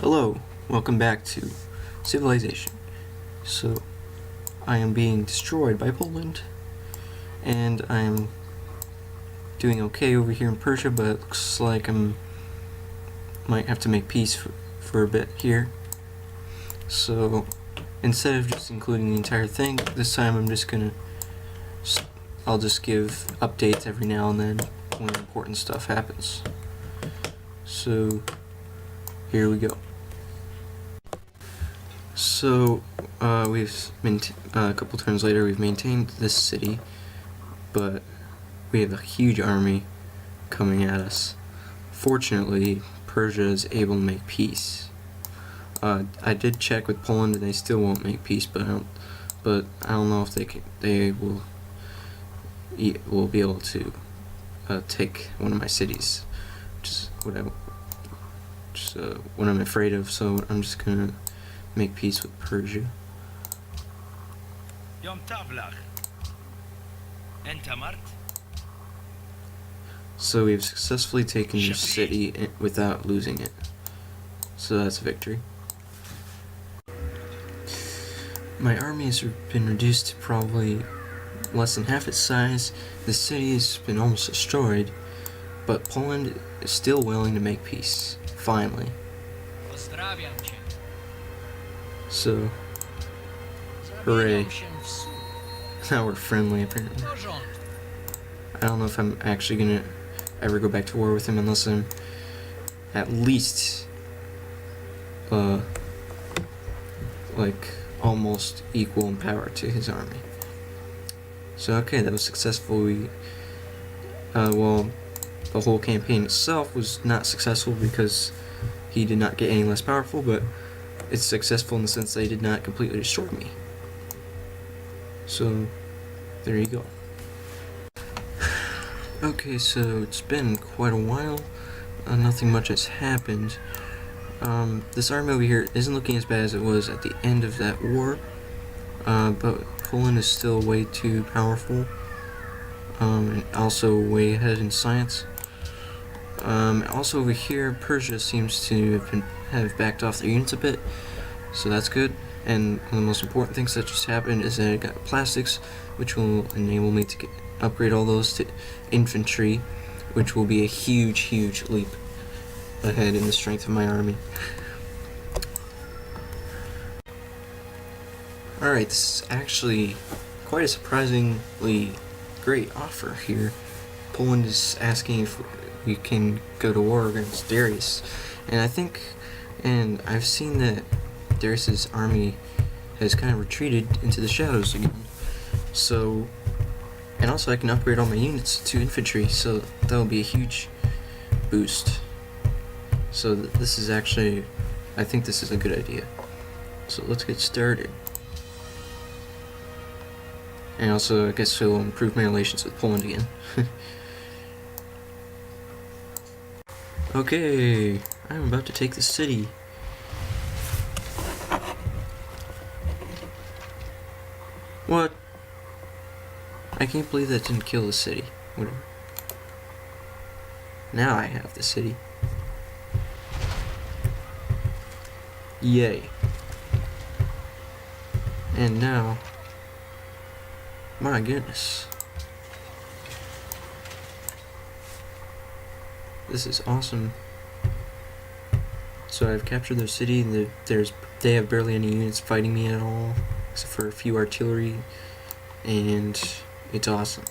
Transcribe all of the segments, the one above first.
Hello, welcome back to Civilization. So, I am being destroyed by Poland, and I am doing okay over here in Persia, but it looks like might have to make peace for a bit here. So, instead of just including the entire thing, this time I'll just give updates every now and then when important stuff happens. So, here we go. So, a couple turns later, we've maintained this city, but we have a huge army coming at us. Fortunately, Persia is able to make peace. I did check with Poland, and they still won't make peace, but I don't know if they will be able to take one of my cities, which is what I'm afraid of. So I'm just gonna make peace with Persia. So we've successfully taken this city without losing it. So that's a victory. My army has been reduced to probably less than half its size. The city has been almost destroyed, but Poland is still willing to make peace. Finally. So, hooray. Now we're friendly, apparently. I don't know if I'm actually gonna ever go back to war with him unless I'm at least, like, almost equal in power to his army. So, okay, that was successful. Well, the whole campaign itself was not successful because he did not get any less powerful, but it's successful in the sense that he did not completely destroy me. So, there you go. Okay, so it's been quite a while. Nothing much has happened. This army over here isn't looking as bad as it was at the end of that war, but Poland is still way too powerful, and also way ahead in science. Also over here, Persia seems to have backed off their units a bit, so that's good. And one of the most important things that just happened is that I got plastics, which will enable me to upgrade all those to infantry, which will be a huge leap ahead in the strength of my army. Alright, this is actually quite a surprisingly great offer here. Poland is asking if we can go to war against Darius, and I've seen that Darius's army has kind of retreated into the shadows again. So, and also I can upgrade all my units to infantry, so that will be a huge boost. So this is actually, I think this is a good idea. So let's get started. And also, I guess it will improve my relations with Poland again. Okay, I'm about to take the city. What? I can't believe that didn't kill the city. Whatever. Now I have the city. Yay. And now, my goodness. This is awesome. So I've captured their city, and they have barely any units fighting me at all, except for a few artillery, and it's awesome.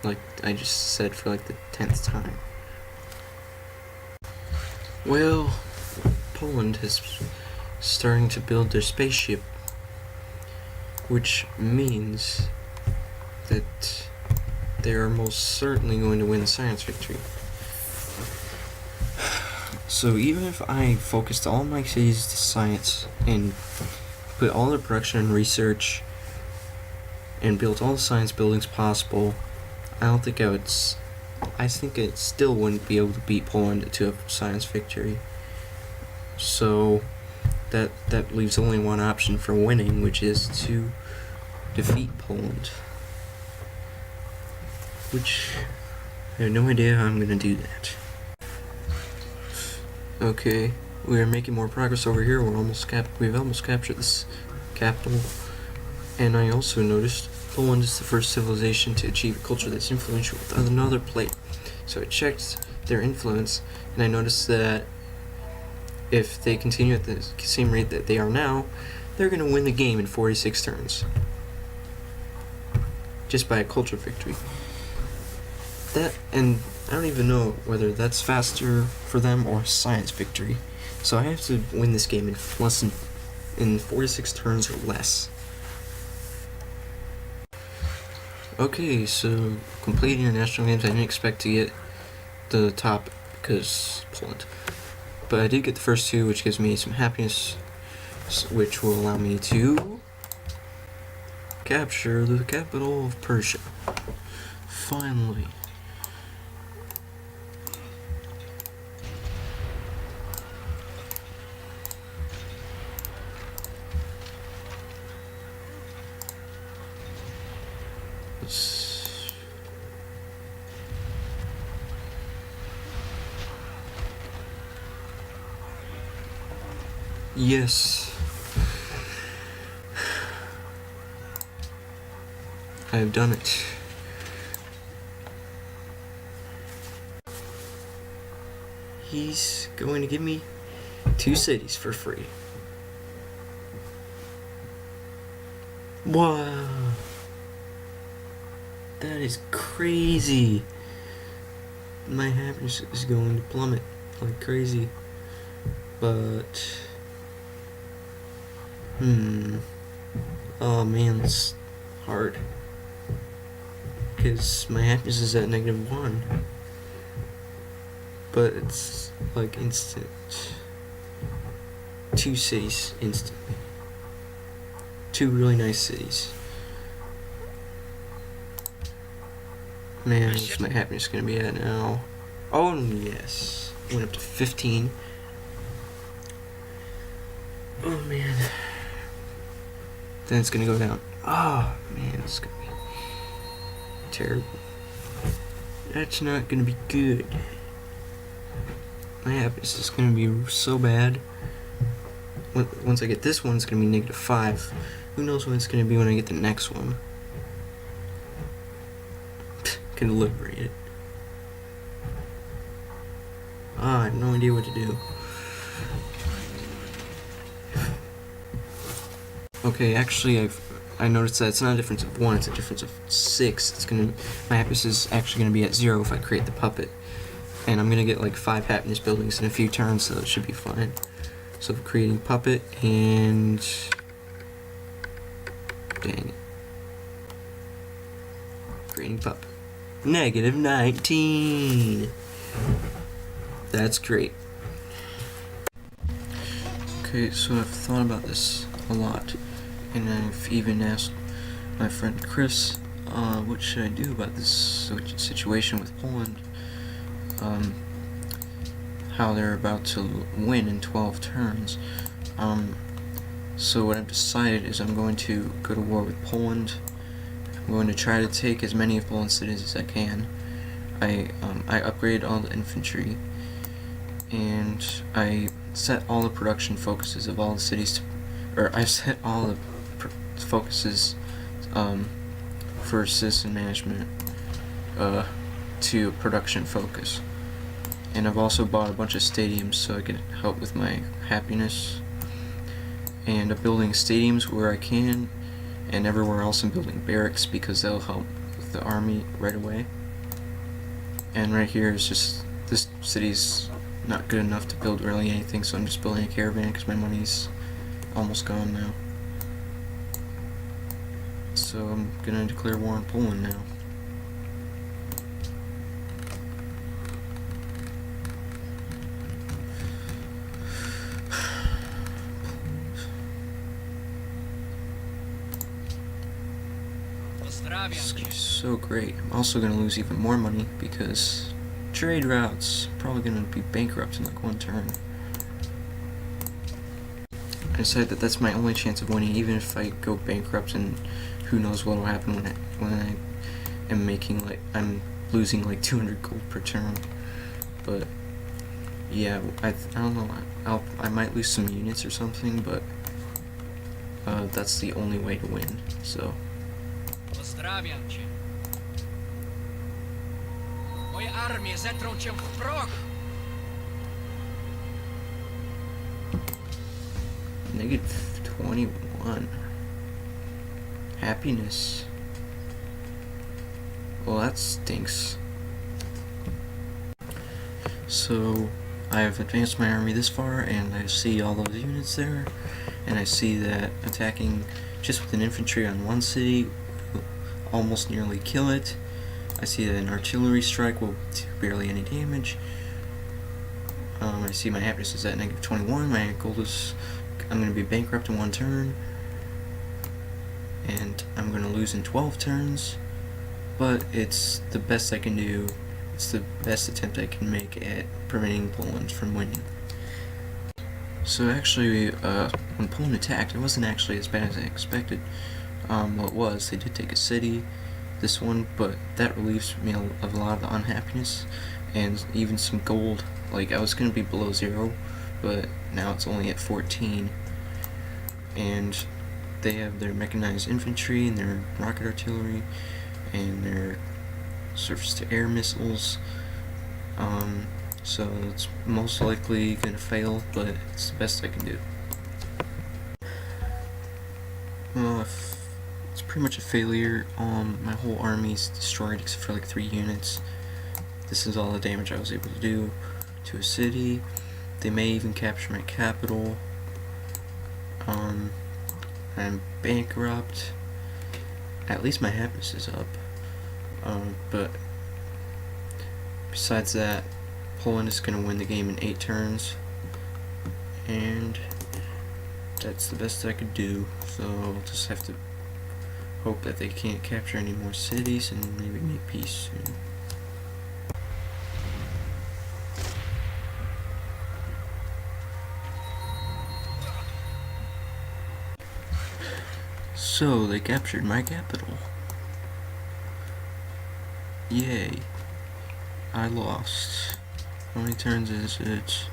Like I just said for like the 10th time. Well, Poland is starting to build their spaceship, which means that they are most certainly going to win the science victory. So even if I focused all my cities to science and put all their production and research and built all the science buildings possible, I think it still wouldn't be able to beat Poland to a science victory. So that leaves only one option for winning, which is to defeat Poland. Which I have no idea how I'm gonna do that. Okay, we're making more progress over here. We've almost captured this capital. And I also noticed Poland is the first civilization to achieve a culture that's influential with another plate. So I checked their influence, and I noticed that if they continue at the same rate that they are now, they're going to win the game in 46 turns. Just by a culture victory. And I don't even know whether that's faster for them or science victory. So I have to win this game in 46 turns or less. Okay, so completing international games, I didn't expect to get the top because Poland. But I did get the first two, which gives me some happiness, which will allow me to capture the capital of Persia. Finally. Yes. I have done it. He's going to give me 2 cities for free. Wow. That is crazy. My happiness is going to plummet like crazy. But oh man, it's hard. Because my happiness is at -1. But it's like instant. 2 cities instantly. 2 really nice cities. Man, what's my happiness gonna be at now? Oh yes. Went up to 15. Oh man. Then it's gonna go down. Oh man, it's gonna be terrible. That's not gonna be good. My happiness is gonna be so bad. Once I get this one, it's gonna be -5. Who knows what it's gonna be when I get the next one? Can deliberate it. I have no idea what to do. Okay, actually, I noticed that it's not a difference of 1; it's a difference of 6. My happiness is actually gonna be at 0 if I create the puppet, and I'm gonna get like 5 happiness buildings in a few turns, so it should be fine. So creating puppet and dang it, creating puppet. -19. That's great. Okay, so I've thought about this a lot, and I've even asked my friend Chris, what should I do about this situation with Poland? How they're about to win in 12 turns. So what I've decided is I'm going to go to war with Poland. I'm going to try to take as many of Poland's cities as I can. I upgraded all the infantry, and I set all the production focuses of all the cities I set all the focuses for citizen management to production focus. And I've also bought a bunch of stadiums so I can help with my happiness. And I'm building stadiums where I can, and everywhere else I'm building barracks because they'll help with the army right away. And right here is just, this city's not good enough to build really anything, so I'm just building a caravan because my money's almost gone now. So I'm gonna declare war on Poland now. It's so great. I'm also gonna lose even more money because trade routes probably gonna be bankrupt in like 1 turn. I decided that that's my only chance of winning, even if I go bankrupt, and who knows what will happen when I am making I'm losing like 200 gold per turn. But yeah, I don't know. I might lose some units or something, but that's the only way to win. So. Pozdrawiam cię. Moje armie zetrą cię w proch. -21. Happiness. Well, that stinks. So, I've advanced my army this far, and I see all those units there, and I see that attacking just with an infantry on one city will almost nearly kill it. I see that an artillery strike will do barely any damage. I see my happiness is at -21. My goal is I'm going to be bankrupt in 1 turn, and I'm going to lose in 12 turns, but it's the best I can do. It's the best attempt I can make at preventing Poland from winning. So actually, when Poland attacked, it wasn't actually as bad as I expected. Well, it was. They did take a city, this one, but that relieves me of a lot of the unhappiness, and even some gold. Like, I was going to be below 0, but now it's only at 14, and they have their mechanized infantry and their rocket artillery and their surface-to-air missiles, so it's most likely going to fail, but it's the best I can do. Well, it's pretty much a failure. My whole army's destroyed except for like 3 units. This is all the damage I was able to do to a city. They may even capture my capital. I'm bankrupt. At least my happiness is up. But besides that, Poland is going to win the game in 8 turns, and that's the best I could do. So I'll just have to hope that they can't capture any more cities and maybe make peace soon. So they captured my capital. Yay. I lost. How many turns is it?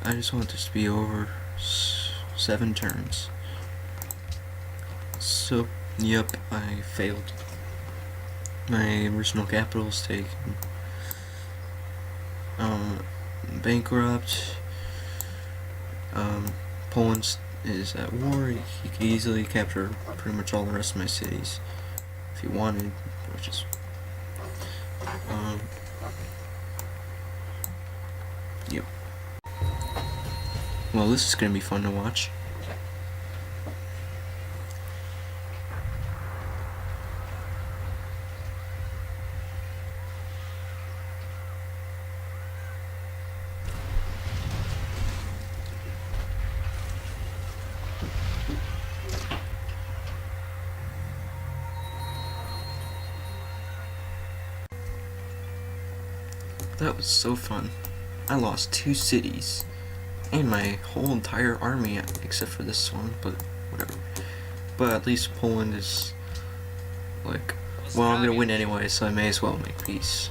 I just want this to be over 7 turns. So, yep, I failed. My original capital is taken. Bankrupt. Poland is at war. He could easily capture pretty much all the rest of my cities if he wanted, which is yep. Well, this is gonna be fun to watch. That was so fun. I lost 2 cities and my whole entire army except for this one, but whatever. But at least Poland is like, well, I'm gonna win anyway, so I may as well make peace.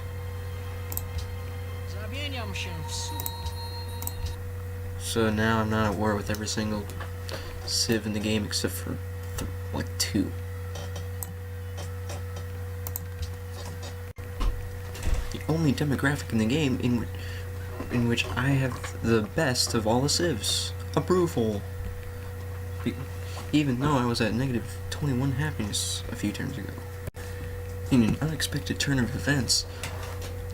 So now I'm not at war with every single civ in the game except for like 2. The only demographic in the game in which I have the best of all the civs. Approval. Even though I was at -21 happiness a few turns ago. In an unexpected turn of events,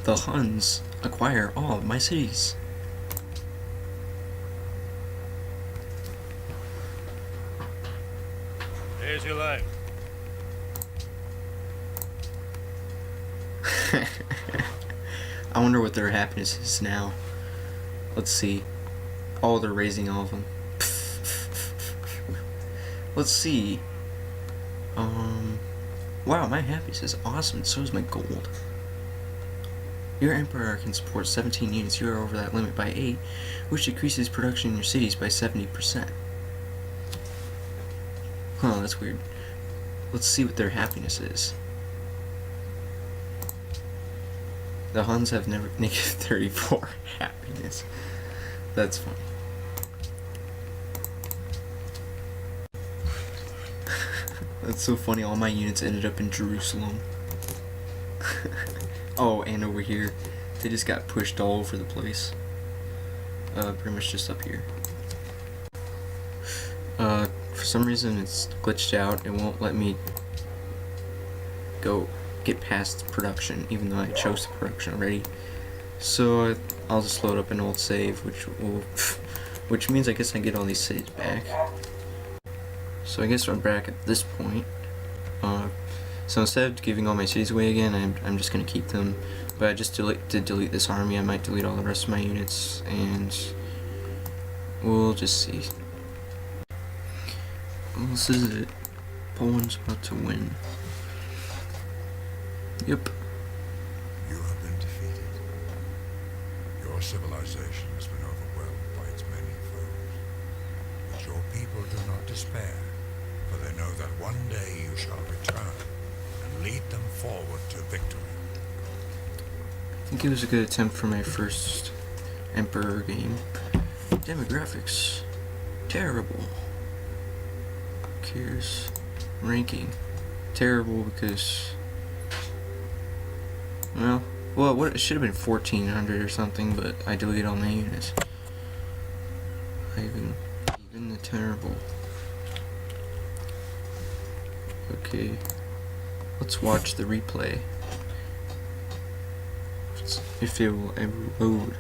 the Huns acquire all of my cities. Here's your life. I wonder what their happiness is now. Let's see. Oh, they're raising all of them. Let's see. Wow, my happiness is awesome. So is my gold. Your emperor can support 17 units. You are over that limit by 8, which decreases production in your cities by 70%. Huh, that's weird. Let's see what their happiness is. The Huns have never negative 34 happiness. That's funny. That's so funny. All my units ended up in Jerusalem. Oh, and over here, they just got pushed all over the place. Pretty much just up here. For some reason it's glitched out. It won't let me get past production, even though I chose the production already. So I'll just load up an old save, which means I guess I get all these cities back. So I guess I'm back at this point. So instead of giving all my cities away again, I'm just gonna keep them. But I just did delete this army. I might delete all the rest of my units, and we'll just see. Well, this is it. Poland's about to win. Yep. You have been defeated. Your civilization has been overwhelmed by its many foes. But your people do not despair, for they know that one day you shall return and lead them forward to victory. I think it was a good attempt for my first Emperor game. Demographics. Terrible. Cares. Ranking. Terrible because... Well, what it should have been 1400 or something, but I deleted all my units. Even the terrible. Okay, let's watch the replay. If it will ever load.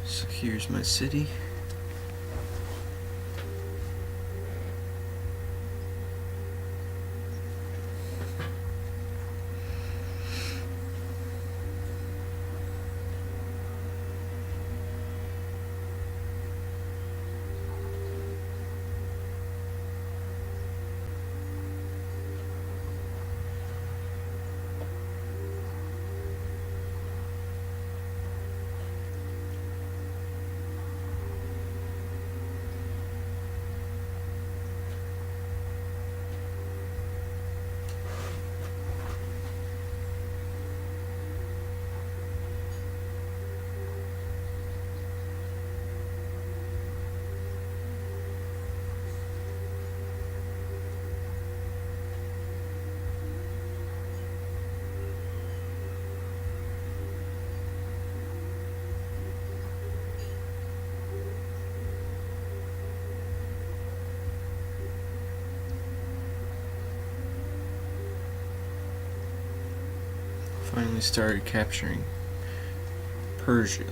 So here's my city. Finally started capturing Persia.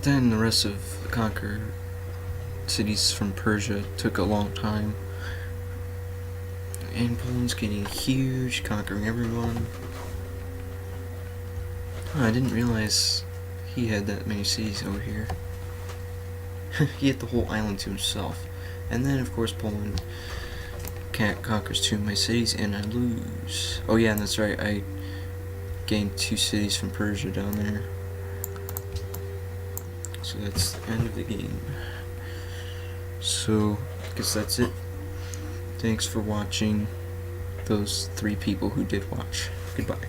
Then the rest of the conquered cities from Persia took a long time. And Poland's getting huge, conquering everyone. Oh, I didn't realize he had that many cities over here. He had the whole island to himself. And then, of course, Poland conquers 2 of my cities, and I lose. Oh yeah, and that's right, I gained 2 cities from Persia down there. So that's the end of the game. So, I guess that's it. Thanks for watching, those 3 people who did watch. Goodbye.